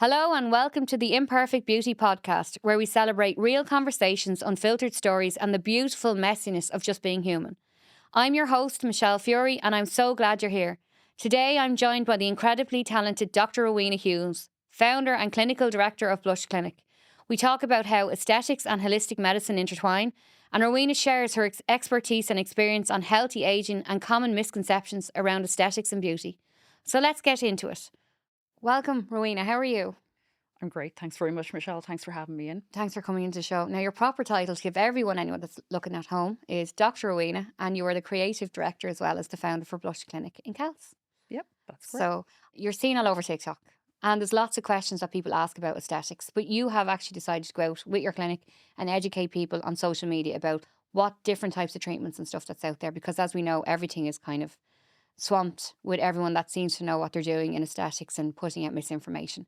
Hello and welcome to the Imperfect Beauty podcast, where we celebrate real conversations, unfiltered stories, and the beautiful messiness of just being human. I'm your host, Michelle Furey, and I'm so glad you're here. Today, I'm joined by the incredibly talented Dr. Rowena Hughes, founder and clinical director of Blush Clinic. We talk about how aesthetics and holistic medicine intertwine, and Rowena shares her expertise and experience on healthy aging and common misconceptions around aesthetics and beauty. So let's get into it. Welcome, Rowena. How are you? I'm great. Thanks very much, Michelle. Thanks for having me in. Thanks for coming into the show. Now, your proper title, to give anyone that's looking at home, is Dr. Rowena, and you are the creative director as well as the founder for Blush Clinic in Kells. Yep, that's correct. So you're seen all over TikTok, and there's lots of questions that people ask about aesthetics, but you have actually decided to go out with your clinic and educate people on social media about what different types of treatments and stuff that's out there, because as we know, everything is kind of swamped with everyone that seems to know what they're doing in aesthetics and putting out misinformation.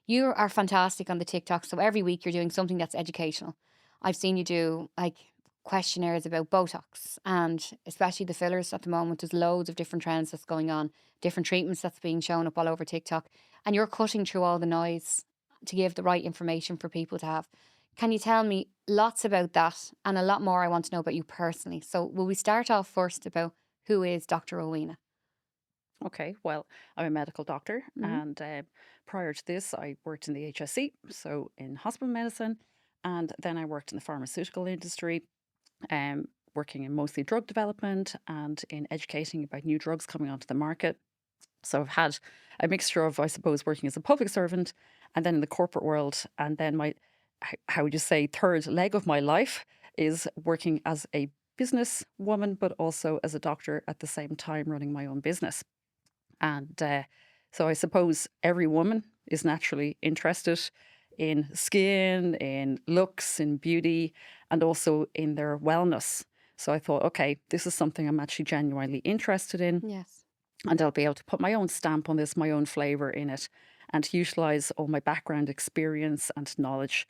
You are fantastic on the TikTok. So every week you're doing something that's educational. I've seen you do like questionnaires about Botox and especially the fillers at the moment. There's loads of different trends that's going on, different treatments that's being shown up all over TikTok. And you're cutting through all the noise to give the right information for people to have. Can you tell me lots about that and a lot more I want to know about you personally? So will we start off first about who is Dr. Rowena? Okay, well, I'm a medical doctor, Hmm. and prior to this, I worked in the HSE, so in hospital medicine, and then I worked in the pharmaceutical industry, working in mostly drug development and in educating about new drugs coming onto the market. So I've had a mixture of, I suppose, working as a public servant and then in the corporate world, and then how would you say, third leg of my life is working as a business woman, but also as a doctor at the same time running my own business. And so I suppose every woman is naturally interested in skin, in looks, in beauty, and also in their wellness. So I thought, okay, this is something I'm actually genuinely interested in, Yes. and I'll be able to put my own stamp on this, my own flavor in it, and to utilize all my background experience and knowledge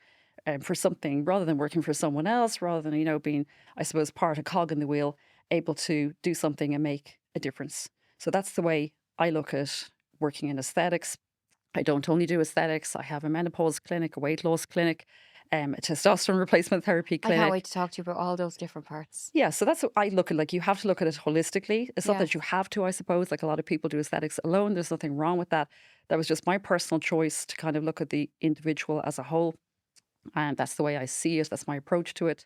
for something rather than working for someone else, rather than, being, I suppose, part of cog in the wheel, able to do something and make a difference. So that's the way I look at working in aesthetics. I don't only do aesthetics, I have a menopause clinic, a weight loss clinic, a testosterone replacement therapy I can't wait clinic. to talk to you about all those different parts. Yeah, so that's what I look at. Like, you have to look at it holistically. It's not that you Yes. have to, I suppose. Like, a lot of people do aesthetics alone. There's nothing wrong with that. That was just my personal choice to kind of look at the individual as a whole. And that's the way I see it. That's my approach to it.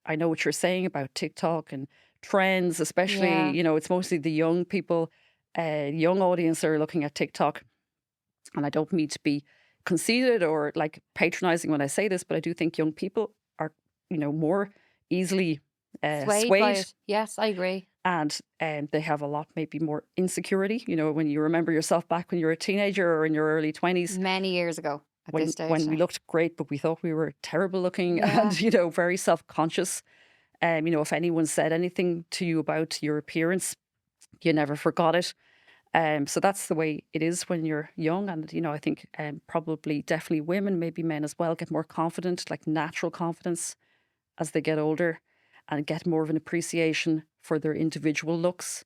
I know what you're saying about TikTok and trends, especially, Yeah. it's mostly the young people, young audience are looking at TikTok. And I don't mean to be conceited or like patronizing when I say this, but I do think young people are, more easily Swayed by swayed, it. Yes, I agree. and they have a lot maybe more insecurity. When you remember yourself back when you were a teenager or in your early 20s, Many years ago at this when stage we now. looked great, but we thought we were terrible looking Yeah. and, very self conscious. If anyone said anything to you about your appearance, you never forgot it. So that's the way it is when you're young. And, I think probably definitely women, maybe men as well, get more confident, like natural confidence as they get older and get more of an appreciation for their individual looks.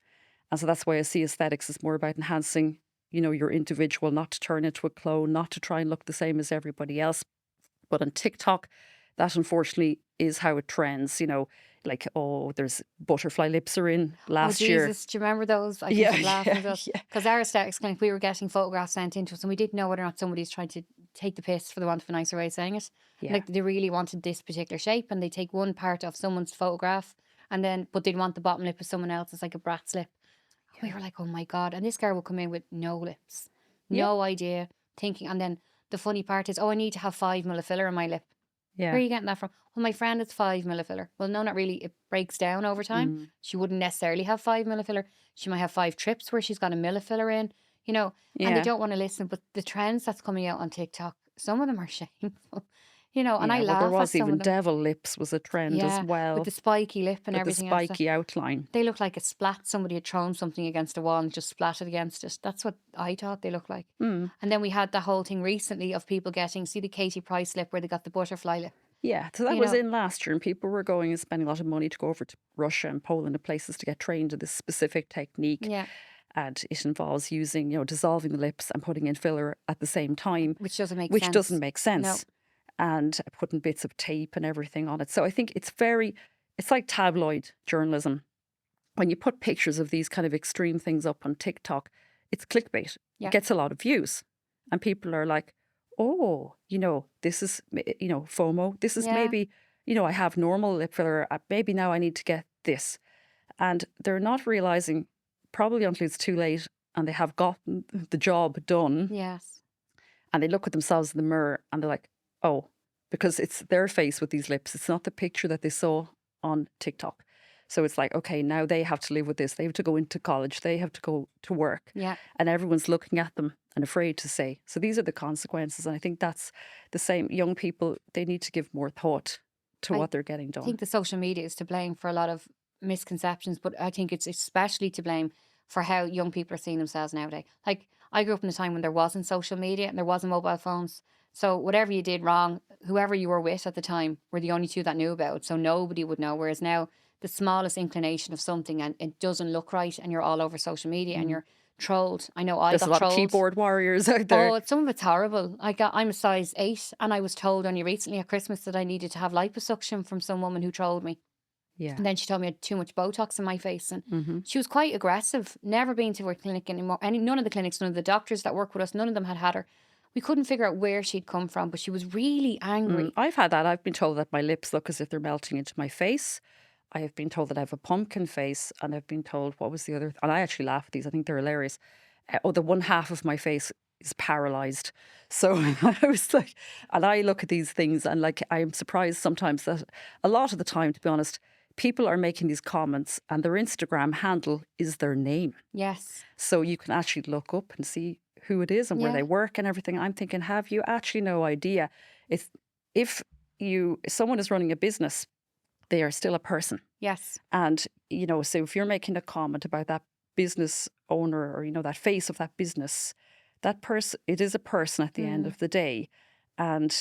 And so that's why I see aesthetics as more about enhancing, your individual, not to turn into a clone, not to try and look the same as everybody else. But on TikTok, that unfortunately is how it trends, like, oh, there's butterfly lips are in Oh, last year. Jesus. Do you remember those? I couldn't Yeah, stop laughing yeah, at us. yeah. Because our aesthetics clinic, we were getting photographs sent into us and we didn't know whether or not somebody's trying to take the piss, for the want of a nicer way of saying it. Yeah. Like they really wanted this particular shape and they take one part of someone's photograph and then, but they'd want the bottom lip of someone else's, like a brat's lip. We Yeah. were like, oh my God. And this girl would come in with no lips, Yeah. no idea, thinking. And then the funny part is, oh, I need to have 5 mil of filler in my lip. Where Yeah. are you getting that from? Well, my friend is 5 mil of filler. Well, no, not really. It breaks down over time. Mm. She wouldn't necessarily have 5 mil of filler. She might have 5 trips where she's got a mil of filler in, and they Yeah. don't want to listen. But the trends that's coming out on TikTok, some of them are shameful, and I Yeah. Well, there laugh at was some even of them. devil lips was a trend as Yeah, with well, the spiky lip and with the everything else. spiky outline. They look like a splat. Somebody had thrown something against a wall and just splatted against it. That's what I thought they looked like. Mm. And then we had the whole thing recently of people getting, see the Katie Price lip where they got the butterfly lip. Yeah. So that You was know, in last year, and people were going and spending a lot of money to go over to Russia and Poland and places to get trained in this specific technique. yeah. and it involves using, dissolving the lips and putting in filler at the same time, Which doesn't make which doesn't sense. make No. sense, and putting bits of tape and everything on it. So I think it's like tabloid journalism. When you put pictures of these kind of extreme things up on TikTok, it's clickbait. It Yeah. gets a lot of views. And people are like, oh, this is, FOMO. This is Yeah. maybe, I have normal lip filler. Maybe now I need to get this. And they're not realizing, probably until it's too late and they have gotten the job done, Yes. and they look at themselves in the mirror and they're like, oh, because it's their face with these lips. It's not the picture that they saw on TikTok. So it's like, okay, now they have to live with this. They have to go into college. They have to go to work. Yeah. And everyone's looking at them and afraid to say. So these are the consequences. And I think that's the same. Young people, they need to give more thought to I what they're getting done. think the social media is to blame for a lot of misconceptions, but I think it's especially to blame for how young people are seeing themselves nowadays. Like, I grew up in a time when there wasn't social media and there wasn't mobile phones. So whatever you did wrong, whoever you were with at the time were the only two that knew about it. So nobody would know. Whereas now, the smallest inclination of something and it doesn't look right, and you're all over social media and Mm. you're trolled. I know I There's a got lot of trolled. keyboard warriors out there. Oh, some of it's horrible. I'm a size 8, and I was told only recently at Christmas that I needed to have liposuction from some woman who trolled me. Yeah. And then she told me I had too much Botox in my face, and Hmm. she was quite aggressive. Never been to her clinic anymore. None of the clinics, none of the doctors that work with us, none of them had her. We couldn't figure out where she'd come from, but she was really angry. I've had that. I've been told that my lips look as if they're melting into my face. I have been told that I have a pumpkin face, and I've been told, what was the other? And I actually laugh at these. I think they're hilarious. The one half of my face is paralyzed. So I was like, and I look at these things and like I'm surprised sometimes that a lot of the time, to be honest, people are making these comments and their Instagram handle is their name. Yes. So you can actually look up and see who it is and where Yeah. they work and everything. I'm thinking, have you actually no idea? It's if if someone is running a business, they are still a person. Yes. And, so if you're making a comment about that business owner or, that face of that business, that person, it is a person at the end Mm. of the day. And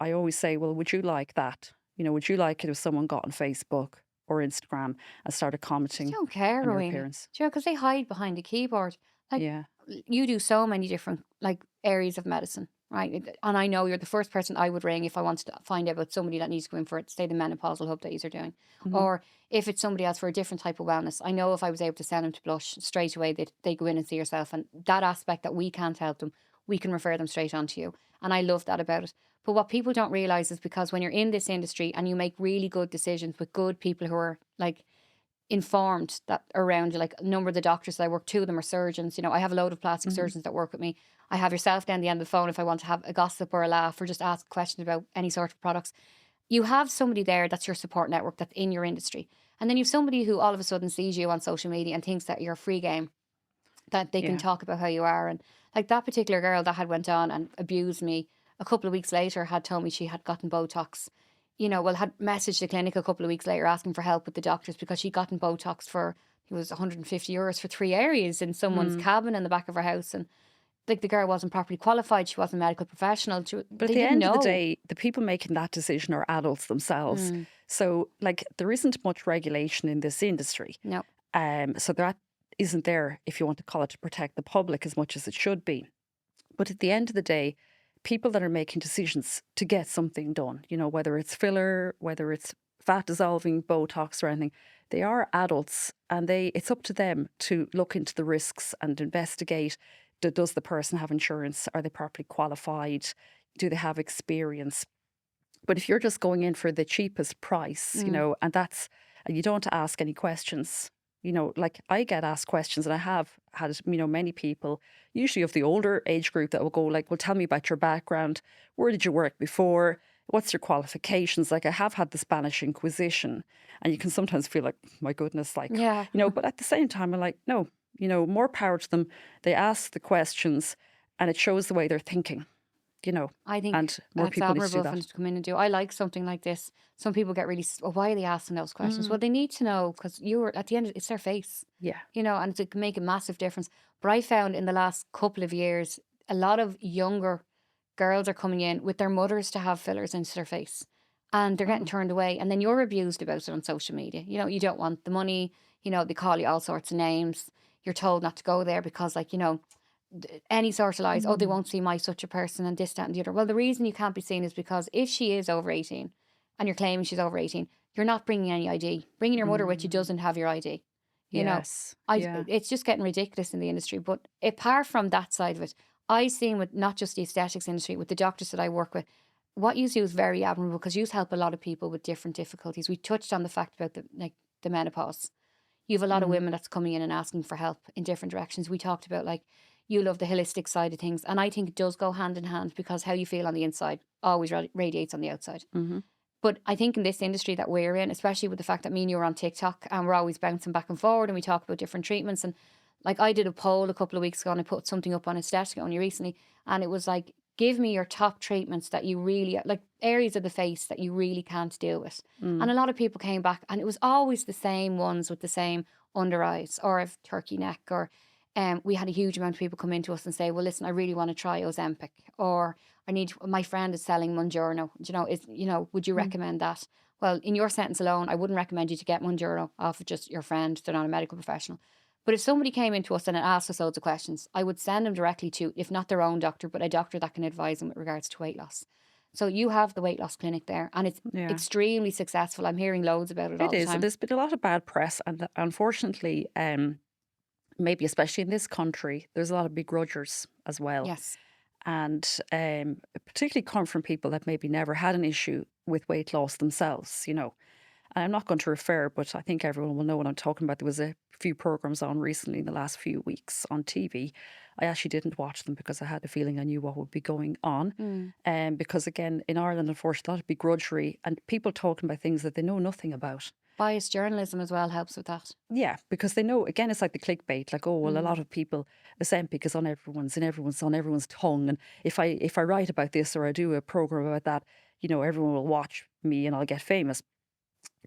I always say, well, would you like that? Would you like it if someone got on Facebook or Instagram and started I commenting don't care, on your Rowena. appearance? Do you know, because they hide behind a keyboard. Like, Yeah. you do so many different areas of medicine, right? And I know you're the first person I would ring if I wanted to find out about somebody that needs to go in for, say, the menopausal hub that you're doing, Hmm. or if it's somebody else for a different type of wellness. I know if I was able to send them to Blush straight away, they go in and see yourself, and that aspect that we can't help them, we can refer them straight on to you. And I love that about it. But what people don't realize is because when you're in this industry and you make really good decisions with good people who are informed that around you, like a number of the doctors that I work, two of them are surgeons. I have a load of plastic Hmm. surgeons that work with me. I have yourself down the end of the phone if I want to have a gossip or a laugh or just ask questions about any sort of products. You have somebody there that's your support network that's in your industry. And then you have somebody who all of a sudden sees you on social media and thinks that you're a free game, that they can Yeah. talk about how you are. And like that particular girl that had went on and abused me, a couple of weeks later had told me she had gotten Botox. Well, had messaged the clinic a couple of weeks later asking for help with the doctors because she'd gotten Botox for, it was €150 for 3 areas in someone's Mm. cabin in the back of her house. And like the girl wasn't properly qualified. She wasn't a medical professional. But at They the didn't end of the know. day, the people making that decision are adults themselves. Mm, So, like, there isn't much regulation in this industry. no. So that isn't there, if you want to call it, to protect the public as much as it should be. But at the end of the day, people that are making decisions to get something done, whether it's filler, whether it's fat dissolving Botox or anything, they are adults, and it's up to them to look into the risks and investigate. Does the person have insurance? Are they properly qualified? Do they have experience? But if you're just going in for the cheapest price, Mm, and you don't ask any questions, like I get asked questions and I have had, many people, usually of the older age group, that will go like, well, tell me about your background. Where did you work before? What's your qualifications? Like I have had the Spanish Inquisition, and you can sometimes feel like, my goodness, like, yeah. but at the same time, I'm like, no, more power to them. They ask the questions and it shows the way they're thinking, you know, I think and more that's people need to do admirable for them that. to come in and do. I like something like this. Some people get really, well, why are they asking those questions? Mm, Well, they need to know because you're at the end, it's their face, yeah. and it can make a massive difference. But I found in the last couple of years, a lot of younger girls are coming in with their mothers to have fillers into their face, and they're getting Oh, turned away. And then you're abused about it on social media. You don't want the money. They call you all sorts of names. you're told not to go there because, like, any sort of lies, oh, they Mm. won't see my such a person and this, that, and the other. Well, the reason you can't be seen is because if she is over 18 and you're claiming she's over 18, you're not bringing any ID. Bringing your mother with you Mm. doesn't have your ID. You know, Yes. Yeah. it's just getting ridiculous in the industry. But apart from that side of it, I seen with not just the aesthetics industry, with the doctors that I work with, what you do is very admirable because you help a lot of people with different difficulties. We touched on the fact about the menopause. You have a lot of Mm. women that's coming in and asking for help in different directions. We talked about, like, you love the holistic side of things, and I think it does go hand in hand because how you feel on the inside always radiates on the outside. Mm-hmm. But I think in this industry that we're in, especially with the fact that me and you are on TikTok and we're always bouncing back and forward and we talk about different treatments. And like, I did a poll a couple of weeks ago and I put something up on aesthetic only recently. And it was like, give me your top treatments that you really like, areas of the face that you really can't deal with. Mm. And a lot of people came back and it was always the same ones with the same under eyes or a turkey neck. Or we had a huge amount of people come into us and say, well, listen, I really want to try Ozempic, or my friend is selling Monjurno. Would you Mm. recommend that? Well, in your sentence alone, I wouldn't recommend you to get Monjurno off of just your friend. They're not a medical professional. But if somebody came into us and asked us loads of questions, I would send them directly to, if not their own doctor, but a doctor that can advise them with regards to weight loss. So you have the weight loss clinic there, and it's Yeah. extremely successful. I'm hearing loads about it It all the is. time. There's been a lot of bad press, and unfortunately, maybe especially in this country, there's a lot of begrudgers as well, Yes. and particularly come from people that maybe never had an issue with weight loss themselves. And I'm not going to refer, but I think everyone will know what I'm talking about. There was a few programs on recently in the last few weeks on TV. I actually didn't watch them because I had a feeling I knew what would be going on. Mm. Because again, in Ireland, unfortunately, a lot of begrudgery and people talking about things that they know nothing about. Biased journalism as well helps with that. Yeah, because they know, again, it's like the clickbait, like, oh, well, a Mm. lot of people, Ozempic is on everyone's tongue. And if I write about this or I do a program about that, everyone will watch me and I'll get famous.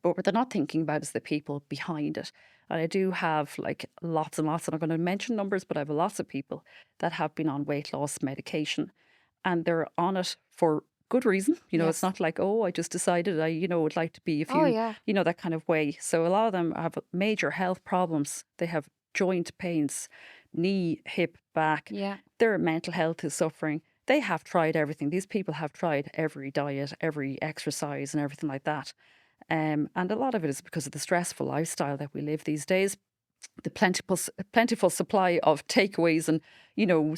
But what they're not thinking about is the people behind it. And I do have like lots and lots, and I'm going to mention numbers, but I have lots of people that have been on weight loss medication and they're on it for good reason. It's Yes. not like, oh, I just decided would like to be a Oh few, yeah. that kind of way. So a lot of them have major health problems. They have joint pains, knee, hip, back. Yeah. Their mental health is suffering. They have tried everything. These people have tried every diet, every exercise, and everything like that. And a lot of it is because of the stressful lifestyle that we live these days. The plentiful supply of takeaways and,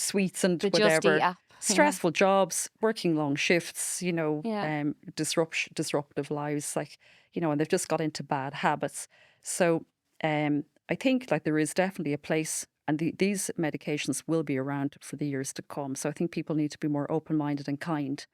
sweets and The Just Eat whatever. app. Yeah. Stressful jobs, working long shifts, Yeah. disruptive lives, like, and they've just got into bad habits. So I think like there is definitely a place, and these medications will be around for the years to come. So I think people need to be more open-minded and kind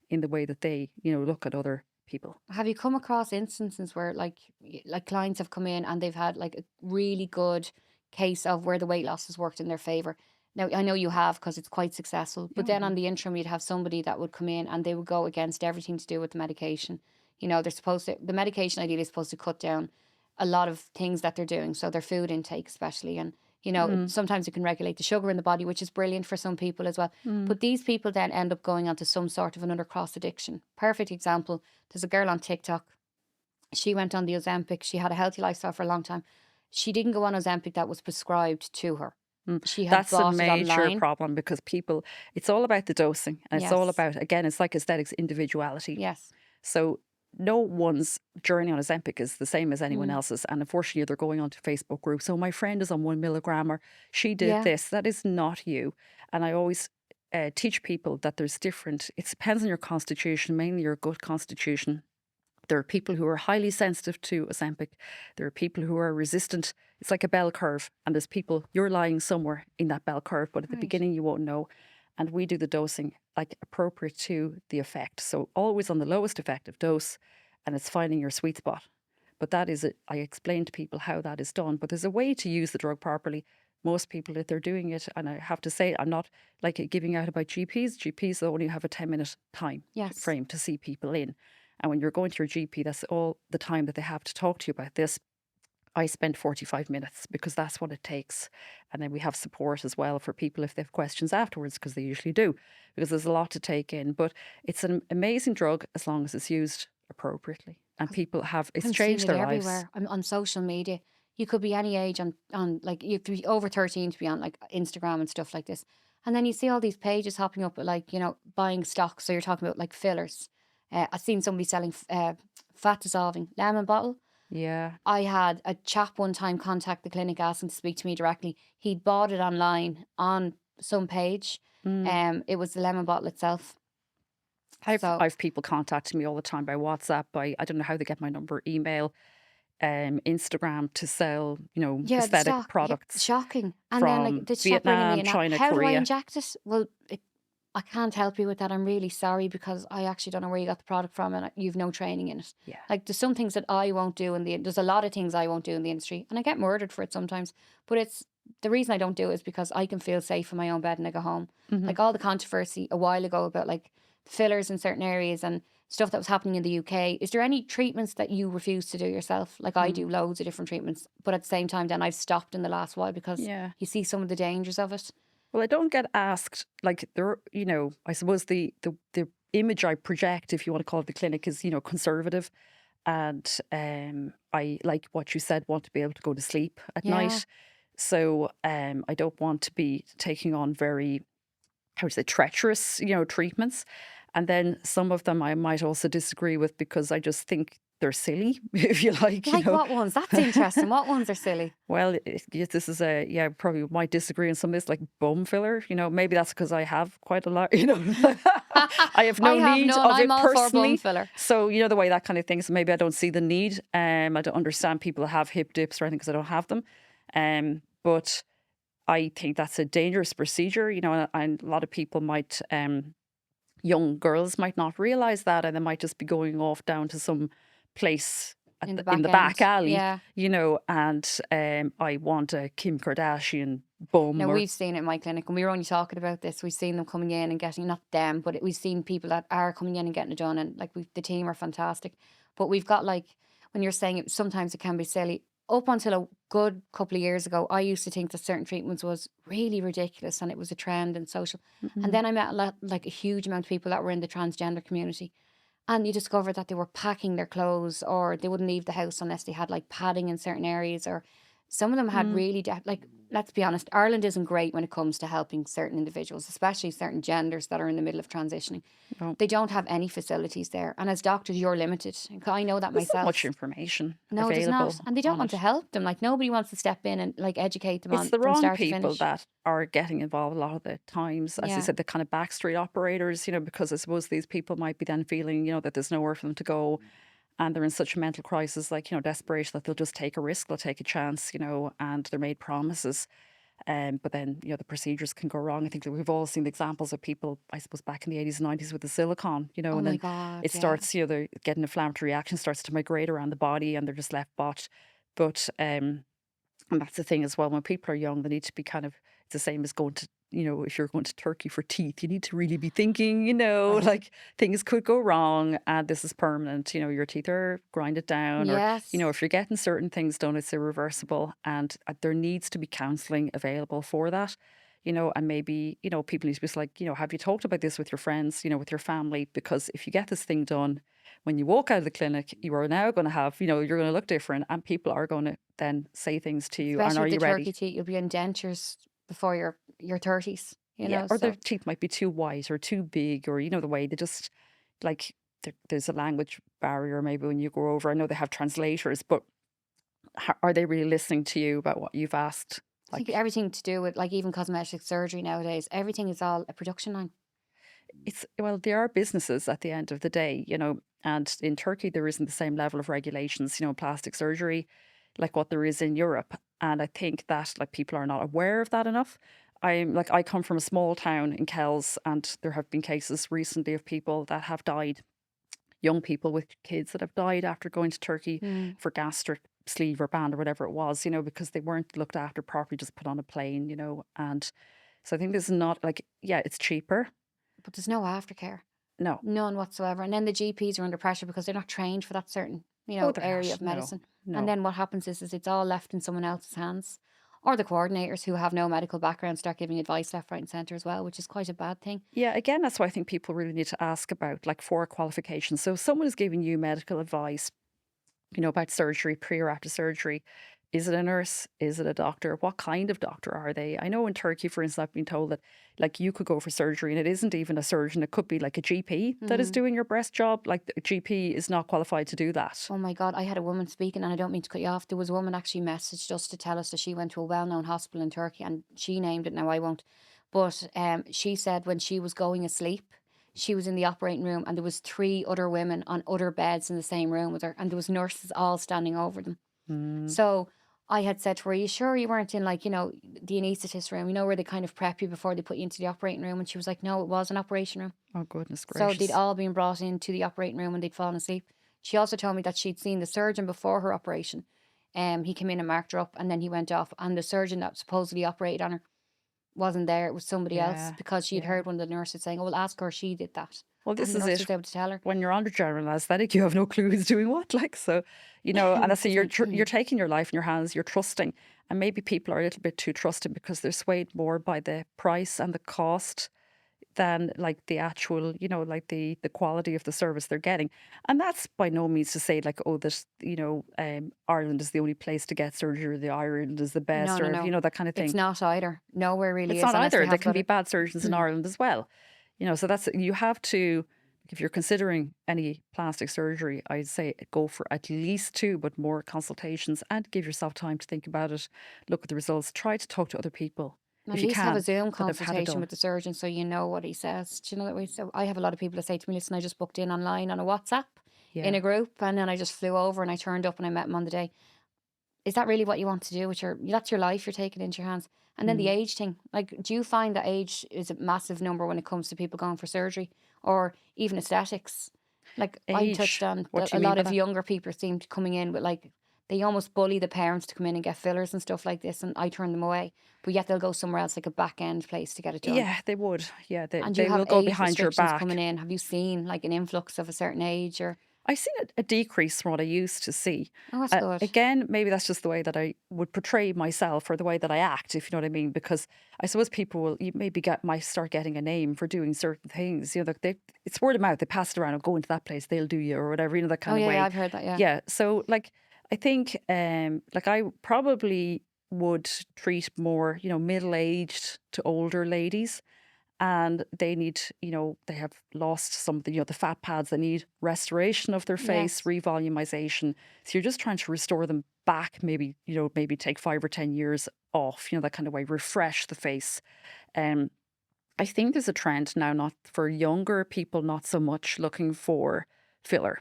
in the way that they, look at other people. Have you come across instances where, like, like clients have come in and they've had like a really good case of where the weight loss has worked in their favor? Now, I know you have because it's quite successful, but then Yeah. on the interim, you'd have somebody that would come in and they would go against everything to do with the medication. The medication ideally is supposed to cut down a lot of things that they're doing. So their food intake, especially. And, Mm, sometimes it can regulate the sugar in the body, which is brilliant for some people as well. mm. But these people then end up going onto some sort of another cross addiction. Perfect example, there's a girl on TikTok. She went on the Ozempic. She had a healthy lifestyle for a long time. She didn't go on Ozempic that was prescribed to her. Mm. She had That's a bought it major online. problem because people, it's all about the dosing and it's all Yes. about, again, it's like aesthetics individuality. Yes. So no one's journey on Ozempic is the same as anyone Mm. else's. And unfortunately, they're going onto Facebook groups. So my friend is on 1 milligram or she did Yeah. this. That is not you. And I always teach people that there's different, it depends on your constitution, mainly your gut constitution. There are people who are highly sensitive to Ozempic. There are people who are resistant. It's like a bell curve, and there's people, you're lying somewhere in that bell curve, but at the Right. beginning you won't know. And we do the dosing like appropriate to the effect. So always on the lowest effective dose, and it's finding your sweet spot. But that is it. I explain to people how that is done, but there's a way to use the drug properly. Most people, if they're doing it, and I have to say, I'm not like giving out about GPs. GPs only have a 10-minute time Yes. frame to see people in. And when you're going to your GP, that's all the time that they have to talk to you about this. I spend 45 minutes because that's what it takes. And then we have support as well for people if they have questions afterwards, because they usually do, because there's a lot to take in. But it's an amazing drug as long as it's used appropriately. And people have, it's I'm seeing changed it their lives. everywhere. I'm on social media. you could be any age on like you have to be over 13 to be on like Instagram and stuff like this. And then you see all these pages hopping up with like, buying stocks. So you're talking about like fillers. I've seen somebody selling fat dissolving lemon bottle. Yeah. I had a chap one time contact the clinic asking to speak to me directly. He'd bought it online on some page. Mm. It was the lemon bottle itself. So I've people contacting me all the time by WhatsApp, by I don't know how they get my number, email, Instagram to sell, yeah, the aesthetic stock, yeah, products shocking. And then like from this chap ringing me Vietnam, and that, China, how do I Korea. inject it? Well, I can't help you with that. I'm really sorry because I actually don't know where you got the product from and you've no training in it. Yeah. Like there's some things that I won't do there's a lot of things I won't do in the industry and I get murdered for it sometimes. But it's the reason I don't do it is because I can feel safe in my own bed and I go home. Hmm. Like all the controversy a while ago about like fillers in certain areas and stuff that was happening in the UK. Is there any treatments that you refuse to do yourself? Like I Mm. do loads of different treatments, but at the same time then I've stopped in the last while because Yeah. you see some of the dangers of it. Well, I don't get asked like there. I suppose the image I project, if you want to call it the clinic, is conservative, and I like what you said, want to be able to go to sleep at Yeah. night. So I don't want to be taking on very, how to say, treacherous, treatments. And then some of them I might also disagree with because I just think they're silly, if you like, Like what ones? That's interesting. What ones are silly? Well, this is yeah, probably might disagree on some of this, like bum filler. Maybe that's because I have quite a lot, I have I no have need none. of I'm it all for bum personally. filler. So, the way that kind of thing. So maybe I don't see the need. I don't understand people that have hip dips or anything because I don't have them. But I think that's a dangerous procedure, and a lot of people might, young girls might not realize that, and they might just be going off down to some place In the in back the back end. alley, Yeah. and I want a Kim Kardashian Now bum or we've seen it in my clinic and we were only talking about this. We've seen them coming in and getting not them, but we've seen people that are coming in and getting it done and like the team are fantastic. But we've got like when you're saying it sometimes it can be silly. Up until a good couple of years ago, I used to think that certain treatments was really ridiculous and it was a trend and social. And Mhm. then I met like a huge amount of people that were in the transgender community. And you discovered that they were packing their clothes or they wouldn't leave the house unless they had like padding in certain areas or some of them had Mm. really like let's be honest, Ireland isn't great when it comes to helping certain individuals, especially certain genders that are in the middle of transitioning. No, They don't have any facilities there. And as doctors, you're limited. I know that there's not much myself. information No, there's not. available And they don't on want to it. help them. Like nobody wants to step in and like educate them It's on the from wrong start to people finish. that are getting involved a lot of the times. As you Yeah. said, the kind of backstreet operators, because I suppose these people might be then feeling, that there's nowhere for them to go. And they're in such a mental crisis, like, desperation that they'll just take a risk, they'll take a chance, and they're made promises. But then, the procedures can go wrong. I think that we've all seen the examples of people, I suppose, back in the 80s and 90s with the silicone, Oh and my then God. it Yeah. starts, they get an inflammatory reaction, starts to migrate around the body and they're just left botched. But and that's the thing as well. When people are young, they need to be kind of, it's the same as going to, if you're going to Turkey for teeth, you need to really be thinking, Right. like things could go wrong and this is permanent. Your teeth are grinded down, or, Yes. if you're getting certain things done, it's irreversible. And there needs to be counseling available for that. And maybe, people need to be just like, have you talked about this with your friends, with your family? Because if you get this thing done, when you walk out of the clinic, you are now going to have, you're going to look different and people are going to then say things to you. And Especially are with the you turkey ready? teeth, you'll be in dentures before your 30s, Yeah. Or their so teeth might be too white or too big, or, the way they just like, there's a language barrier maybe when you go over. I know they have translators, but are they really listening to you about what you've asked? I think Like, everything to do with like even cosmetic surgery nowadays, everything is all a production line. well, there are businesses at the end of the day, and in Turkey, there isn't the same level of regulations, in plastic surgery, like what there is in Europe. And I think that like people are not aware of that enough. I come from a small town in Kells, and there have been cases recently of people that have died, young people with kids that have died after going to Turkey Mm. for gastric sleeve or band or whatever it was, because they weren't looked after properly, just put on a plane, and so I think this is not like, yeah, it's cheaper. But there's no aftercare, No. none whatsoever. And then the GPs are under pressure because they're not trained for that certain, Oh, they're area not. of No, medicine. And no. then what happens is it's all left in someone else's hands. Or the coordinators who have no medical background start giving advice left, right, and centre as well, which is quite a bad thing. Yeah, again, that's why I think people really need to ask about like for qualifications. So if someone is giving you medical advice, about surgery, pre or after surgery, Is it a nurse? Is it a doctor? What kind of doctor are they? I know in Turkey, for instance, I've been told that like you could go for surgery and it isn't even a surgeon. It could be like a GP that is Mhm. doing your breast job. Like the GP is not qualified to do that. Oh my God, I had a woman speaking, and I don't mean to cut you off. There was a woman actually messaged us to tell us that she went to a well-known hospital in Turkey, and she named it. Now I won't, but she said when she was going asleep, she was in the operating room, and there was three other women on other beds in the same room with her, and there was nurses all standing over them. Mm. So I had said to her, "Are you sure you weren't in, like, the anaesthetist room? You know where they kind of prep you before they put you into the operating room?" And she was like, "No, it was an operation room." Oh, goodness So they'd gracious. all been brought into the operating room and they'd fallen asleep. She also told me that she'd seen the surgeon before her operation. He came in and marked her up, and then he went off. And the surgeon that supposedly operated on her wasn't there. It was somebody else, Yeah. because she had Yeah. heard one of the nurses saying, "Oh, well, ask her. She did that." Well, And this the is nurse it. was able to tell her. When you're under general anesthetic, you have no clue who's doing what. Like, so, and I say Excuse me. you're taking your life in your hands, you're trusting. And maybe people are a little bit too trusting because they're swayed more by the price and the cost than like the actual, like the quality of the service they're getting. And that's by no means to say like, oh, this, Ireland is the only place to get surgery, or the Ireland is the No, best, no, or no. that kind of It's thing. not either. Nowhere really It's is, not unless they either. There have can be got bad surgeons in it. Ireland as well. So that's you have to if you're considering any plastic surgery, I'd say go for at least two, but more consultations and give yourself time to think about it, look at the results, try to talk to other people At if you least have a can Zoom that have had it consultation done. with the surgeon so you know what he says. Do you know that way? So I have a lot of people that say to me, "Listen, I just booked in online on a WhatsApp in Yeah. a group, and then I just flew over and I turned up and I met him on the day." Is that really what you want to do with that's your life you're taking into your hands? And then the Mm. age thing. Like, do you find that age is a massive number when it comes to people going for surgery or even aesthetics? Like I touched Age. on What that do a you mean lot by of that? younger people seem to coming in with, like, they almost bully the parents to come in and get fillers and stuff like this, and I turn them away. But yet they'll go somewhere else, like a back end place, to get it done. Yeah, they would. Yeah, And you they have will go age behind your restrictions coming back. in. Have you seen like an influx of a certain age or? I've seen a decrease from what I used to see. Oh, that's good. Again, maybe that's just the way that I would portray myself or the way that I act, if you know what I mean. Because I suppose people will you maybe might start getting a name for doing certain things. That it's word of mouth. They pass it around. Oh, go into that place, they'll do you or whatever. That Oh kind of yeah, yeah, way. I've heard that. Yeah. Yeah. So like, I think like I probably would treat more middle aged to older ladies and they need, they have lost some of the, the fat pads. They need restoration of their face, Yes. revolumization. So you're just trying to restore them back, maybe, maybe take 5 or 10 years off, that kind of way, refresh the face. Um, I think there's a trend now, not for younger people, not so much looking for filler.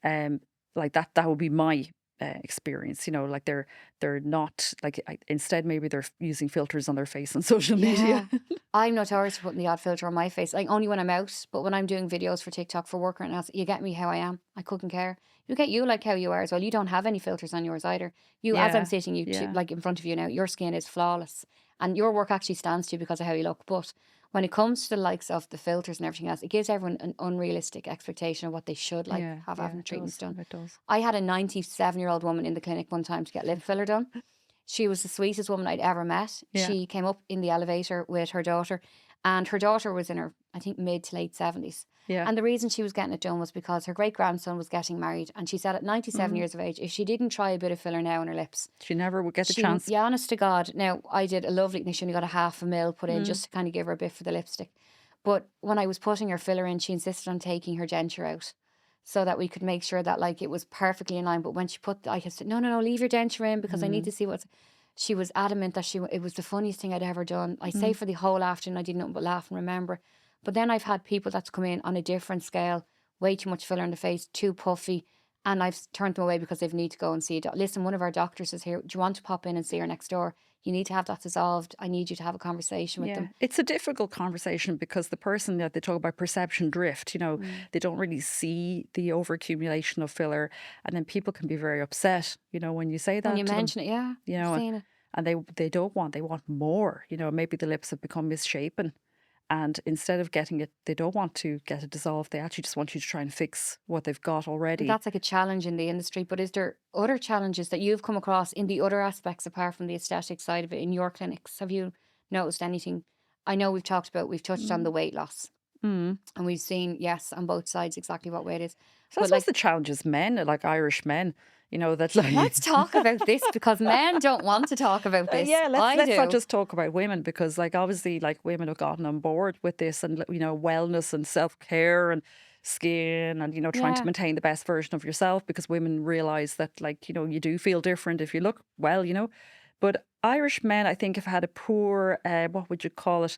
Um, like that would be my experience. Like they're not like instead maybe they're using filters on their face on social media. Yeah. I'm notorious for putting the odd filter on my face, like only when I'm out, but when I'm doing videos for TikTok for work or anything else, you get me how I am. I couldn't care. You get you like how you are as well. You don't have any filters on yours either. You, as I'm Yeah, sitting yeah. like in front of you now, your skin is flawless, and your work actually stands to you because of how you look. But when it comes to the likes of the filters and everything else, it gives everyone an unrealistic expectation of what they should like Yeah, have yeah, having it treatments does. done. It does. I had a 97-year-old woman in the clinic one time to get lip filler done. She was the sweetest woman I'd ever met. Yeah. She came up in the elevator with her daughter, and her daughter was in her, I think, mid to late 70s. Yeah. And the reason she was getting it done was because her great grandson was getting married. And she said at 97 Mm. years of age, if she didn't try a bit of filler now on her lips, She never would get the she, chance. yeah, honest to God, now I did a lovely, she only got a half a mil put in Mm. just to kind of give her a bit for the lipstick. But when I was putting her filler in, she insisted on taking her denture out so that we could make sure that like it was perfectly in line. But when she put, I said, no, no, no, leave your denture in because I need Mm. to see what's. She was adamant that it was the funniest thing I'd ever done. I say Mm. for the whole afternoon, I did nothing but laugh and remember. But then I've had people that's come in on a different scale, way too much filler in the face, too puffy, and I've turned them away because they need to go and see a listen, one of our doctors is here. Do you want to pop in and see her next door? You need to have that dissolved. I need you to have a conversation with Yeah, them. it's a difficult conversation because the person that they talk about perception drift, Mm. they don't really see the overaccumulation of filler, and then people can be very upset, when you say When that you to them, mention it, yeah, you I've know, seen it. and they want more, maybe the lips have become misshapen, and instead of getting it, they don't want to get it dissolved. They actually just want you to try and fix what they've got And already. that's like a challenge in the industry. But is there other challenges that you've come across in the other aspects apart from the aesthetic side of it in your clinics? Have you noticed anything? I know we've touched on the Mm. weight loss. Mm. And we've seen, yes, on both sides exactly what way it is. So I But suppose like, the challenge is men, like Irish men, that like let's talk about this because men don't want to talk about this. yeah, let's I let's not do. just talk about women because like obviously like women have gotten on board with this and wellness and self-care and skin and trying to Yeah. maintain the best version of yourself because women realize that like you do feel different if you look well. But Irish men I think have had a poor what would you call it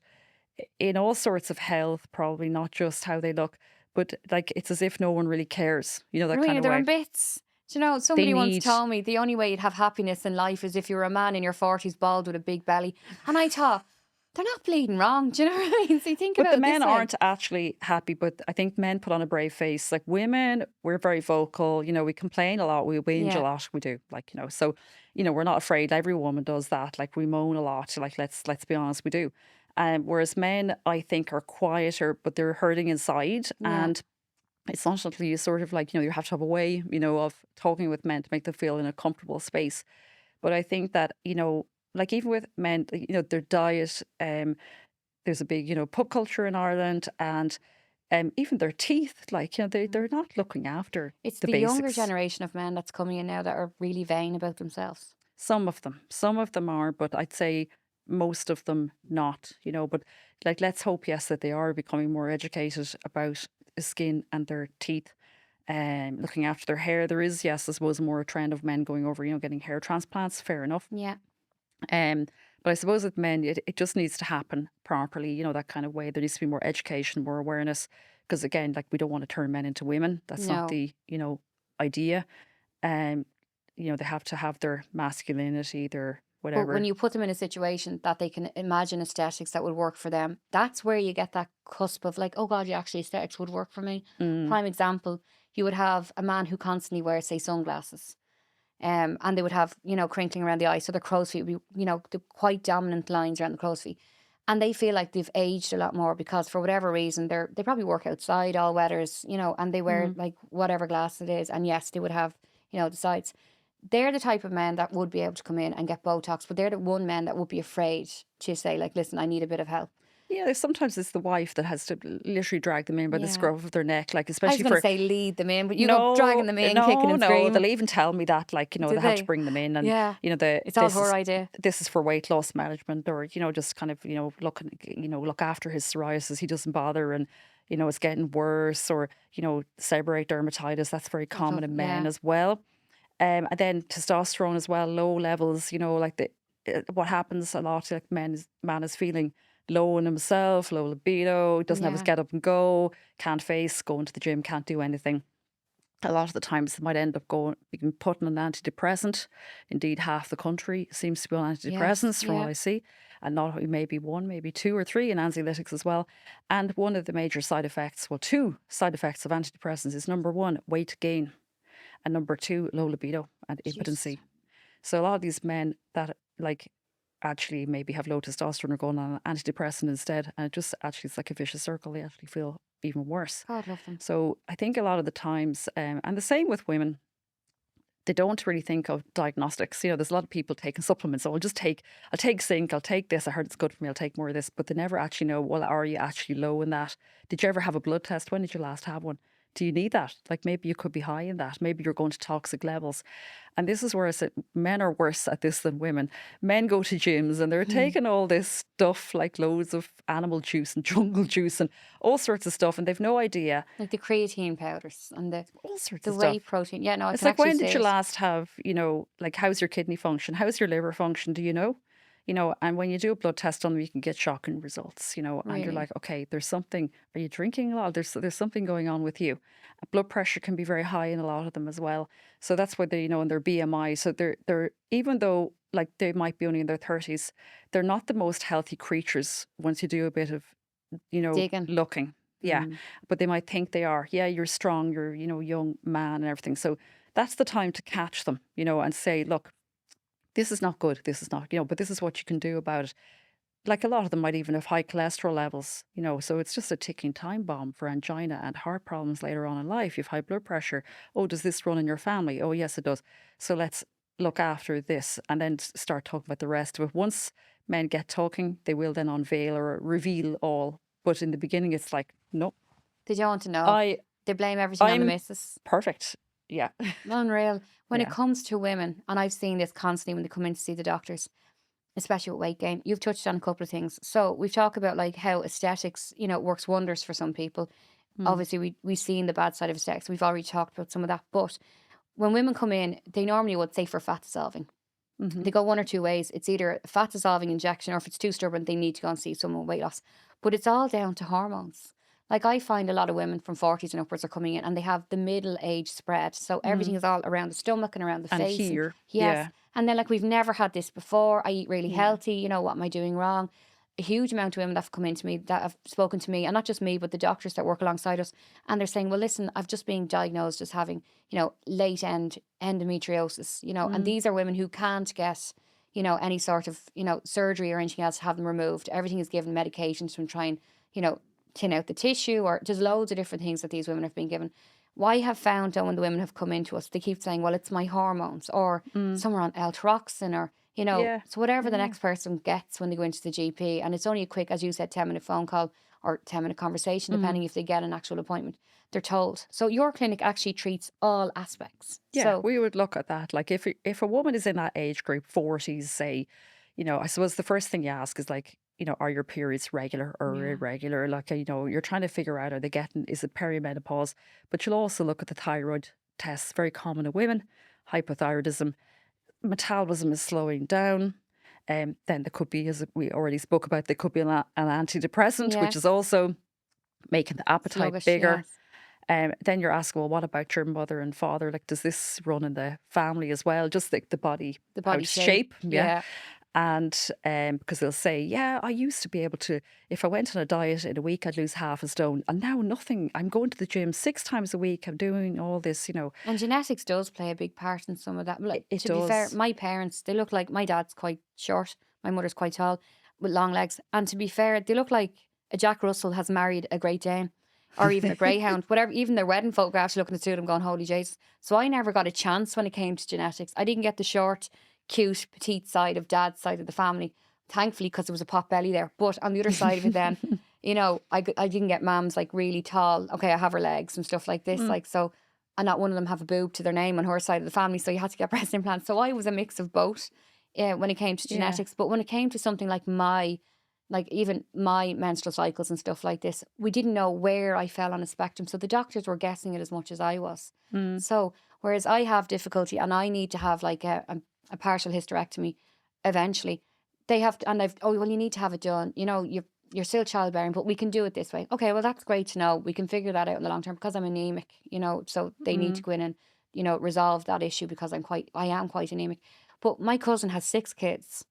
in all sorts of health, probably not just how they look, but like it's as if no one really cares, that kind Rowena, of they're way. in bits. Do you know, They somebody once need, told me the only way you'd have happiness in life is if you were a man in your 40s, bald with a big belly. And I thought, they're not bleeding wrong. Do you know what I mean? So you think but about the it men this way. aren't actually happy. But I think men put on a brave face. Like women, we're very vocal. We complain a lot, we whinge a Yeah. lot, we do. Like so we're not afraid. Every woman does that. Like we moan a lot. Like let's be honest, we do. Whereas men, I think, are quieter, but they're hurting inside, Yeah. and it's not until you sort of like, you have to have a way, of talking with men to make them feel in a comfortable space. But I think that, like even with men, their diet, there's a big, pub culture in Ireland and even their teeth, like, they're Mm. not looking after It's the the younger basics. generation of men that's coming in now that are really vain about themselves. Some of them are, but I'd say most of them not, but like, let's hope, yes, that they are becoming more educated about the skin and their teeth. Looking after their hair, there is, yes, I suppose, more a trend of men going over, getting hair transplants. Fair enough. Yeah. Um, but I suppose with men, it just needs to happen properly, that kind of way. There needs to be more education, more awareness. Because again, like we don't want to turn men into women. That's not No. the, idea. Um, they have to have their masculinity, their But when whatever. you put them in a situation that they can imagine aesthetics that would work for them, that's where you get that cusp of like, oh God, yeah, actually aesthetics would work for me. Mm, Prime example, you would have a man who constantly wears, say, sunglasses. And they would have, crinkling around the eyes. So their crow's feet would be, the quite dominant lines around the crow's feet. And they feel like they've aged a lot more because for whatever reason, they probably work outside all weathers, and they wear mm. like whatever glass it is. And yes, they would have, the sides. They're the type of men that would be able to come in and get Botox, but they're the one men that would be afraid to say, like, listen, I need a bit of help. Yeah, sometimes it's the wife that has to literally drag them in by the Yeah. scruff of their neck, like I was especially going to for say lead them in, but you go no, dragging them in, kicking no, and no. screaming. They'll even tell me that, like, Did they have to they? bring them in, and Yeah. the It's all her idea. this is for weight loss management, or just kind of look after his psoriasis. He doesn't bother, and it's getting worse, or seborrheic dermatitis. That's very Lot common of, in men yeah. as well. And then testosterone as well, low levels. Like what happens a lot, like man is feeling low in himself, low libido, doesn't have his Yeah. get up and go, can't face going to the gym, can't do anything. A lot of the times they might end up being put on an antidepressant. Indeed, half the country seems to be on Yes. antidepressants from what Yeah. I see. And not maybe one, maybe two or three in anxiolytics as well. And one of the major side effects, well, two side effects of antidepressants is number one, weight gain, and number two, low libido and Jesus. impotency. So a lot of these men that like actually maybe have low testosterone are going on an antidepressant instead, and it just actually it's like a vicious circle. They actually feel even worse. God love them. So I think a lot of the times, and the same with women, they don't really think of diagnostics. There's a lot of people taking supplements. So I'll take zinc, I'll take this. I heard it's good for me. I'll take more of this. But they never actually know, well, are you actually low in that? Did you ever have a blood test? When did you last have one? Do you need that? Like maybe you could be high in that. Maybe you're going to toxic levels. And this is where I said men are worse at this than women. Men go to gyms and they're taking all this stuff like loads of animal juice and jungle juice and all sorts of stuff. And they've no idea, Like the creatine powders and all sorts the of whey stuff. protein. Yeah, no, I It's can like, actually when see did you it. last have, like, how's your kidney function? How's your liver function? Do you know? And when you do a blood test on them, you can get shocking results, and you're Really. like, okay, there's something. Are you drinking a lot? There's something going on with you. Blood pressure can be very high in a lot of them as well. So that's why they, in their BMI. So they're even though like they might be only in their 30s, they're not the most healthy creatures once you do a bit of, Digging. looking. Yeah. Mm. But they might think they are. Yeah, you're strong, you're, young man and everything. So that's the time to catch them, and say, look, this is not good. This is not, but this is what you can do about it. Like a lot of them might even have high cholesterol levels, so it's just a ticking time bomb for angina and heart problems later on in life. You've high blood pressure. Oh, does this run in your family? Oh, yes, it does. So let's look after this and then start talking about the rest of it. Once men get talking, they will then unveil or reveal all. But in the beginning, it's like, No. They don't want to know. I They blame everything on the I'm missus. perfect. Yeah. Unreal. When it Yeah. comes to women, and I've seen this constantly when they come in to see the doctors, especially with weight gain, you've touched on a couple of things. So we've talked about like how aesthetics, works wonders for some people. Mm. Obviously, we've seen the bad side of aesthetics. We've already talked about some of that. But when women come in, they normally would say for fat dissolving. Mhm. They go one or two ways. It's either a fat dissolving injection, or if it's too stubborn, they need to go and see someone with weight loss. But it's all down to hormones. Like I find a lot of women from 40s and upwards are coming in and they have the middle age spread. So everything Mm. is all around the stomach and around the And face. And here, yes. yeah. And then like we've never had this before. I eat really Yeah. healthy. What am I doing wrong? A huge amount of women that have come into me that have spoken to me, and not just me, but the doctors that work alongside us. And they're saying, well, listen, I've just been diagnosed as having, late end endometriosis, and Mm. these are women who can't get any sort of, surgery or anything else to have them removed. Everything is given medications to try and, you know, thin out the tissue, or there's loads of different things that these women have been given. Why I have found that when the women have come into us, they keep saying, well, it's my hormones, or Mm. some are on L-tyroxine, or, Yeah. so whatever the Yeah. next person gets when they go into the GP. And it's only a quick, as you said, 10-minute phone call or 10-minute conversation, Mm. depending if they get an actual appointment. They're told. So your clinic actually treats all aspects. Yeah, So, we would look at that. Like if a woman is in that age group, 40s, say, I suppose the first thing you ask is like, are your periods regular or yeah. irregular? Like, you're trying to figure out, are they getting, is it perimenopause? But you'll also look at the thyroid tests, very common in women, hypothyroidism, metabolism is slowing down. Then there could be, as we already spoke about, there could be an antidepressant, which is Yes. also making the appetite Sluggish, bigger. yes. Then you're asking, well, what about your mother and father? Like, does this run in the family as well? Just like the body, The how body it's shape. shape, yeah. Yeah. And because they'll say, yeah, I used to be able to, if I went on a diet in a week, I'd lose half a stone. And now nothing. I'm going to the gym 6 times a week. I'm doing all this. And genetics does play a big part in some of that. Like, It to be fair, does. my parents, they look like my dad's quite short, my mother's quite tall with long legs. And to be fair, they look like a Jack Russell has married a Great Dane or even a Greyhound, whatever. Even their wedding photographs, looking at the two of them going, holy Jesus. So I never got a chance when it came to genetics. I didn't get the short, cute, petite side of dad's side of the family, thankfully, because there was a pot belly there. But on the other side of it, then, I didn't get mom's like really tall. Okay, I have her legs and stuff like this. Mm. Like, so, and not one of them have a boob to their name on her side of the family, so you had to get breast implants. So I was a mix of both, when it came to Yeah. genetics. But when it came to something like even my menstrual cycles and stuff like this, we didn't know where I fell on a spectrum. So the doctors were guessing it as much as I was. Mm. So whereas I have difficulty and I need to have like a partial hysterectomy eventually, they have to, and I've, oh, well, you need to have it done. You're still childbearing, but we can do it this way. Okay, well, that's great to know. We can figure that out in the long term because I'm anemic, so they need to Mm. go in and, resolve that issue because I am quite anemic. But my cousin has 6 kids.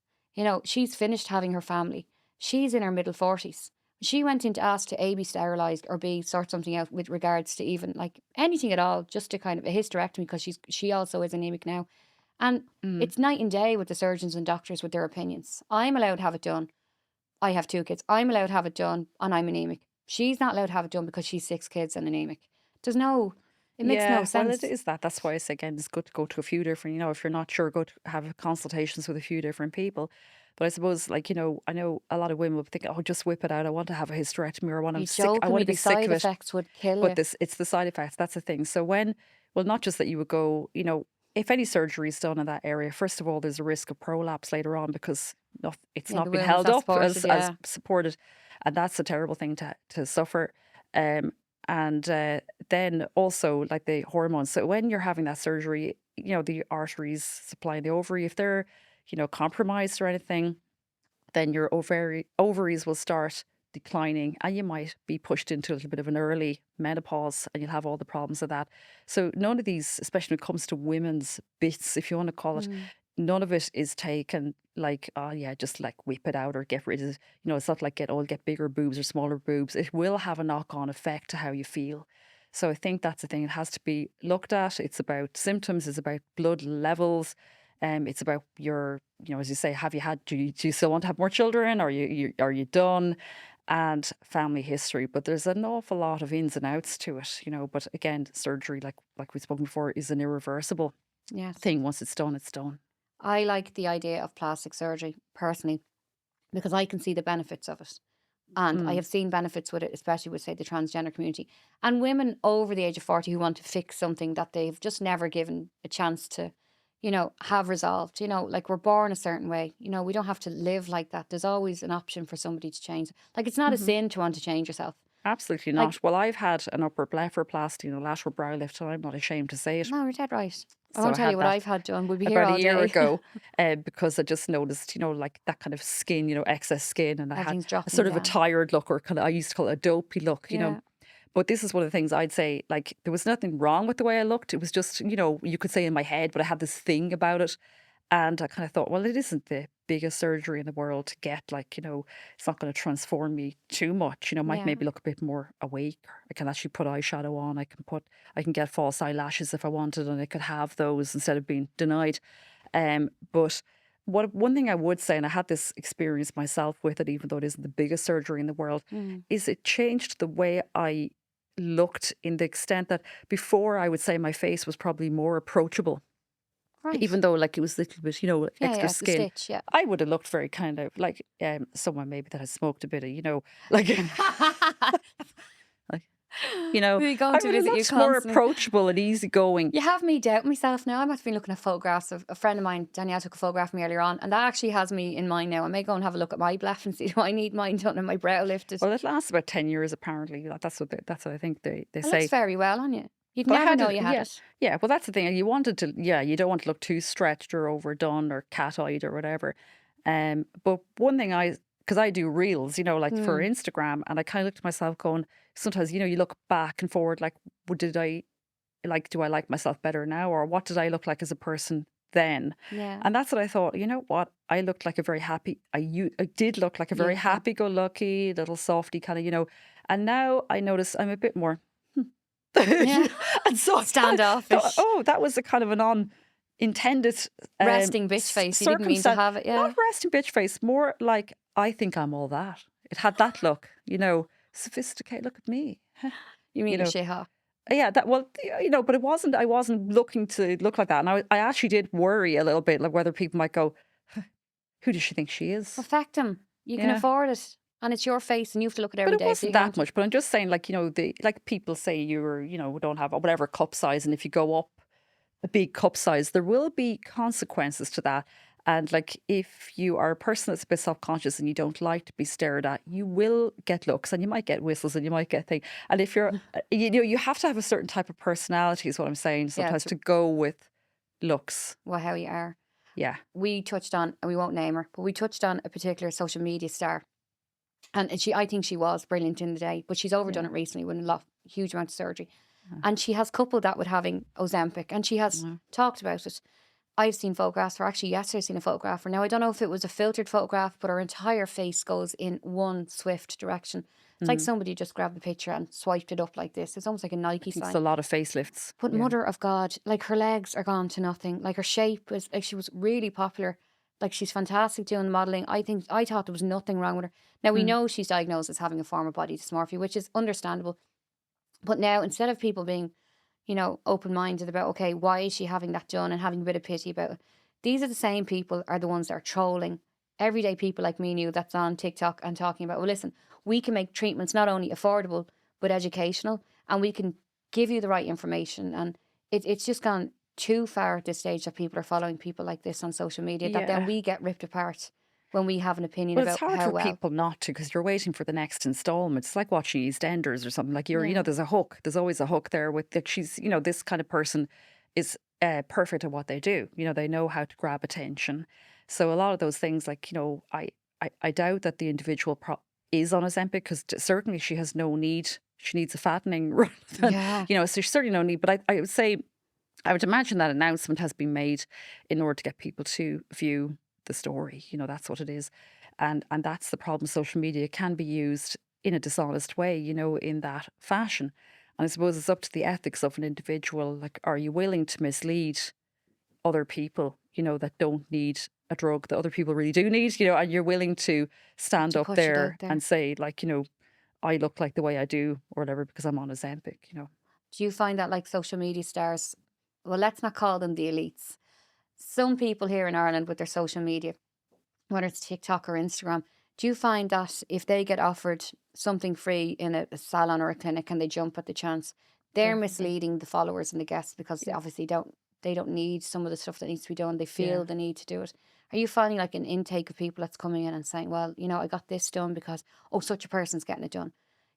She's finished having her family. She's in her middle 40s. She went in to ask to A, be sterilised, or B, sort something out with regards to even like anything at all, just to kind of a hysterectomy because she also is anemic now. And Mm. it's night and day with the surgeons and doctors with their opinions. I'm allowed to have it done. I have 2 kids. I'm allowed to have it done and I'm anemic. She's not allowed to have it done because she's 6 kids and anemic. It makes no Yeah, well, it sense. is that. That's why I say again, it's good to go to a few different, if you're not sure, go to have consultations with a few different people. But I suppose, like, I know a lot of women would think, oh, just whip it out. I want to have a hysterectomy, or Are you I joking want me? to The be sick side of it. effects would kill But you. it's the side effects. That's the thing. So well, not just that you would go, if any surgery is done in that area, first of all, there's a risk of prolapse later on because it's Yeah, the not been womb is held not up supported. as Yeah. supported, and that's a terrible thing to suffer. Um, and then also like the hormones. So when you're having that surgery, the arteries supplying the ovary, if they're compromised or anything, then your ovaries will start declining and you might be pushed into a little bit of an early menopause and you'll have all the problems of that. So none of these, especially when it comes to women's bits, if you want to call it, Mm. none of it is taken like, oh yeah, just like whip it out or get rid of it. It's not like get bigger boobs or smaller boobs. It will have a knock-on effect to how you feel. So I think that's the thing. It has to be looked at. It's about symptoms, it's about blood levels, it's about your, as you say, have you had? Do you still want to have more children? Are you done? And family history. But there's an awful lot of ins and outs to it. But again, surgery, like we've spoken before, is an irreversible Yes. thing. Once it's done, it's done. I like the idea of plastic surgery personally because I can see the benefits of it. And I Mm. have seen benefits with it, especially with, say, the transgender community and women over the age of 40 who want to fix something that they've just never given a chance to, have resolved. Like we're born a certain way. We don't have to live like that. There's always an option for somebody to change. Like it's not a Mhm. sin to want to change yourself. Absolutely Like, not. Well, I've had an upper blepharoplasty and a lateral brow lift, and I'm not ashamed to say it. no, you're dead right. I So won't I tell you had what that I've had done. We'll be here about a all year day. ago, because I just noticed, like that kind of skin, excess skin, and I had Everything's a dropping sort of a down. tired look, or kind of I used to call it a dopey look. Yeah. But this is one of the things I'd say, like there was nothing wrong with the way I looked. It was just, you could say in my head, but I had this thing about it. And I kind of thought, well, it isn't the biggest surgery in the world to get, like, it's not going to transform me too much. Might Yeah. maybe look a bit more awake. I can actually put eyeshadow on. I can get false eyelashes if I wanted, and I could have those instead of being denied. But one thing I would say, and I had this experience myself with it, even though it isn't the biggest surgery in the world, Mm. is it changed the way I looked, in the extent that before I would say my face was probably more approachable, Right. even though like it was a little bit, Yeah, extra yeah. The skin. stitch. Yeah. I would have looked very kind of like someone maybe that has smoked a bit of, like like We going I to would have visit you looked more constantly. approachable and easygoing. You have me doubting myself now. I must have been looking at photographs of a friend of mine. Danielle took a photograph of me earlier on, and that actually has me in mind now. I may go and have a look at my bleph and see do I need mine done and my brow lifted. Well, it lasts about 10 years apparently. That's what I think they It looks say. very well on you. You'd Well, I never had know it, you had yeah, it. yeah. Well, that's the thing. You wanted to, yeah. You don't want to look too stretched or overdone or cat-eyed or whatever. But one thing because I do reels, like for Hmm. Instagram, and I kind of looked at myself going, sometimes, you look back and forward, like, did I do I like myself better now, or what did I look like as a person then? Yeah. And that's what I thought. You know what? I looked like a very happy. I did look like a very Youthful. happy-go-lucky little softy kind of, And now I notice I'm a bit more. Yeah. And so I kind of thought, Standoffish. oh, that was a kind of an unintended Resting bitch face. You didn't mean to circumstance. have it. Not Yeah. resting bitch face, more like I think I'm all that. It had that look, sophisticated. Look at me, You you mean a know. shit hawk. Yeah, that well, but it wasn't. I wasn't looking to look like that, and I actually did worry a little bit, like whether people might go, "Who does she think she is?" Affect them. You can Yeah. afford it. And it's your face and you have to look at it But every it day, so you wasn't that can't. much. But I'm just saying, like, the like people say you're, don't have whatever cup size, and if you go up a big cup size, there will be consequences to that. And like, if you are a person that's a bit self conscious and you don't like to be stared at, you will get looks, and you might get whistles, and you might get things. And if you're, you have to have a certain type of personality, is what I'm saying. Yeah, Sometimes to to go with looks. well, how you are. Yeah. We touched on, and we won't name her, but we touched on a particular social media star. And she, I think she was brilliant in the day, but she's overdone Yeah. it recently with a lot, huge amount of surgery. Uh, And she has coupled that with having Ozempic, and she has uh, talked about it. I've seen photographs, or actually yesterday I seen a photograph. Now I don't know if it was a filtered photograph, but her entire face goes in one swift direction. It's like mm. somebody just grabbed the picture and swiped it up like this. It's almost like a I Nike think it's sign. a lot of facelifts. But Yeah. mother of God, like her legs are gone to nothing. Like her shape is like she was really popular. Like she's fantastic doing modeling. I thought there was nothing wrong with her. Now we Mm. know she's diagnosed as having a form of body dysmorphia, which is understandable. But now instead of people being, open minded about okay, why is she having that done and having a bit of pity about it, these are the same people are the ones that are trolling everyday people like me and you that's on TikTok and talking about, well, listen, we can make treatments not only affordable but educational, and we can give you the right information. And it's just gone too far at this stage that people are following people like this on social media that then Yeah. we get ripped apart when we have an opinion Well, it's about hard how for well. people not to, because you're waiting for the next installment. It's like watching EastEnders or something. Like Yeah. there's a hook. There's always a hook there with like she's, this kind of person is perfect at what they do. They know how to grab attention. So a lot of those things, like I doubt that the individual is on Ozempic, because certainly she has no need. She needs a fattening rather than, Yeah. so there's certainly no need. But I would say, I would imagine that announcement has been made in order to get people to view the story. That's what it is. And that's the problem. Social media can be used in a dishonest way, in that fashion. And I suppose it's up to the ethics of an individual. Like, are you willing to mislead other people, that don't need a drug that other people really do need, and you're willing to stand To up push it out there there. and say, like, I look like the way I do or whatever because I'm on Ozempic. Do you find that like social media stars, well, let's not call them the elites. Some people here in Ireland with their social media, whether it's TikTok or Instagram, Do you find that if they get offered something free in a salon or a clinic and they jump at the chance, they're Definitely. misleading the followers and the guests because they Yeah. obviously don't need some of the stuff that needs to be done. They feel Yeah. the need to do it. Are you finding like an intake of people that's coming in and saying, well, I got this done because, oh, such a person's getting it done.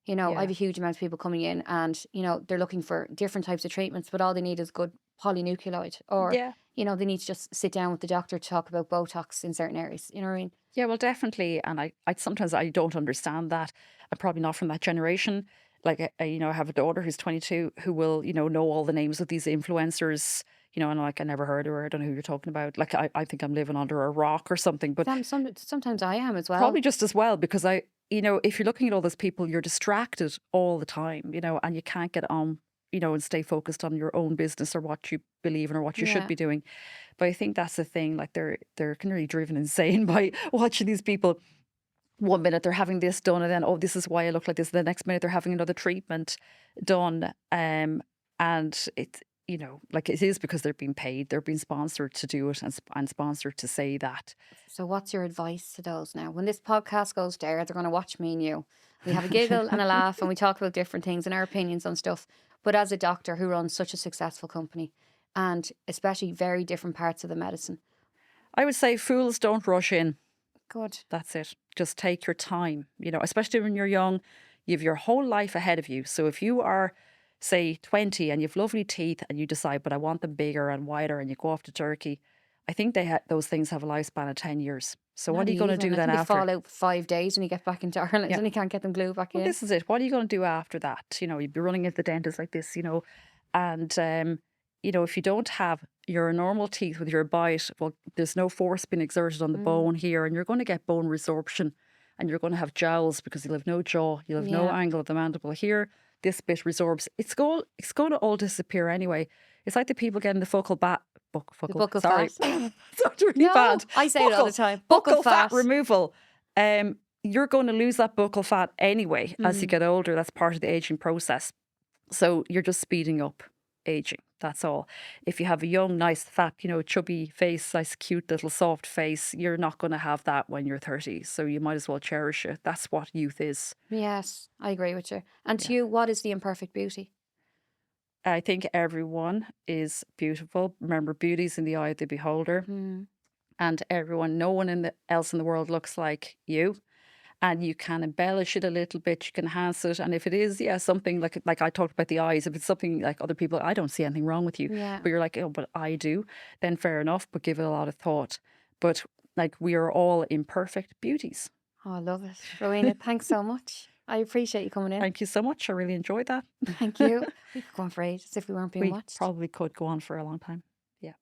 I have Yeah. a huge amount of people coming in and, they're looking for different types of treatments, but all they need is good polynucleotide or, Yeah. they need to just sit down with the doctor to talk about Botox in certain areas. You know what I mean? Yeah, well, definitely. And I sometimes I don't understand that. I'm probably not from that generation. Like, I have a daughter who's 22 who will, know all the names of these influencers, and like, I never heard of her. I don't know who you're talking about. Like, I think I'm living under a rock or something, but Sometimes I am as well. probably just as well because if you're looking at all those people, you're distracted all the time, and you can't get on, and stay focused on your own business or what you believe in or what you should Yeah. be doing. But I think that's the thing. Like they're kind of really driven insane by watching these people. One minute they're having this done, and then oh, this is why I look like this. The next minute they're having another treatment done, and it's like it is because they're being paid, they're being sponsored to do it, and sponsored to say that. So what's your advice to those now? When this podcast goes there, they're going to watch me and you. We have a giggle and a laugh and we talk about different things and our opinions on stuff. But as a doctor who runs such a successful company and especially very different parts of the medicine. I would say fools don't rush in. Good. That's it. Just take your time, especially when you're young. You have your whole life ahead of you. So if you are, say, 20 and you've lovely teeth and you decide, but I want them bigger and wider, and you go off to Turkey, I think those things have a lifespan of 10 years. So what Not are you going to even. do I then think they after? fall out 5 days when you get back into Ireland Yeah. and you can't get them glued back Well, in. this is it. What are you going to do after that? You'd be running into the dentist like this, and, if you don't have your normal teeth with your bite, well, there's no force being exerted on the Mm, bone here, and you're going to get bone resorption, and you're going to have jowls because you'll have no jaw, you'll have no yeah. angle of the mandible here. This bit resorbs. It's going to all disappear anyway. It's like the people getting the The buckle, book of sorry. fat. That's really bad. No, I say it all the time. Book of Buckle fat fat. removal. You're going to lose that buccal fat anyway as you Mm. get older. That's part of the aging process. So you're just speeding up aging. That's all. If you have a young, nice, fat, chubby face, nice, cute little soft face, you're not going to have that when you're 30. So you might as well cherish it. That's what youth is. Yes, I agree with you. And to Yeah. you, what is the imperfect beauty? I think everyone is beautiful. Remember, beauty's in the eye of the beholder. Mm. And no one else in the world looks like you. And you can embellish it a little bit, you can enhance it. And if it is, yeah, something like I talked about the eyes, if it's something like other people, I don't see anything wrong with you, Yeah. but you're like, oh, but I do, then fair enough, but give it a lot of thought. But like we are all imperfect beauties. Oh, I love it. Rowena, thanks so much. I appreciate you coming in. Thank you so much. I really enjoyed that. Thank you. We could go on for ages if we weren't being We watched. probably could go on for a long time. Yeah.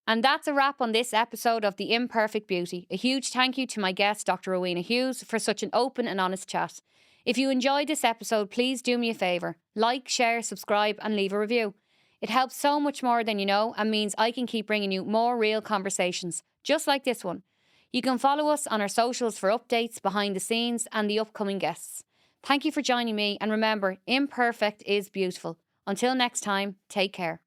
And that's a wrap on this episode of The Imperfect Beauty. A huge thank you to my guest, Dr. Rowena Hughes, for such an open and honest chat. If you enjoyed this episode, please do me a favour. Like, share, subscribe, and leave a review. It helps so much more than you know and means I can keep bringing you more real conversations, just like this one. You can follow us on our socials for updates, behind the scenes, and the upcoming guests. Thank you for joining me, and remember, imperfect is beautiful. Until next time, take care.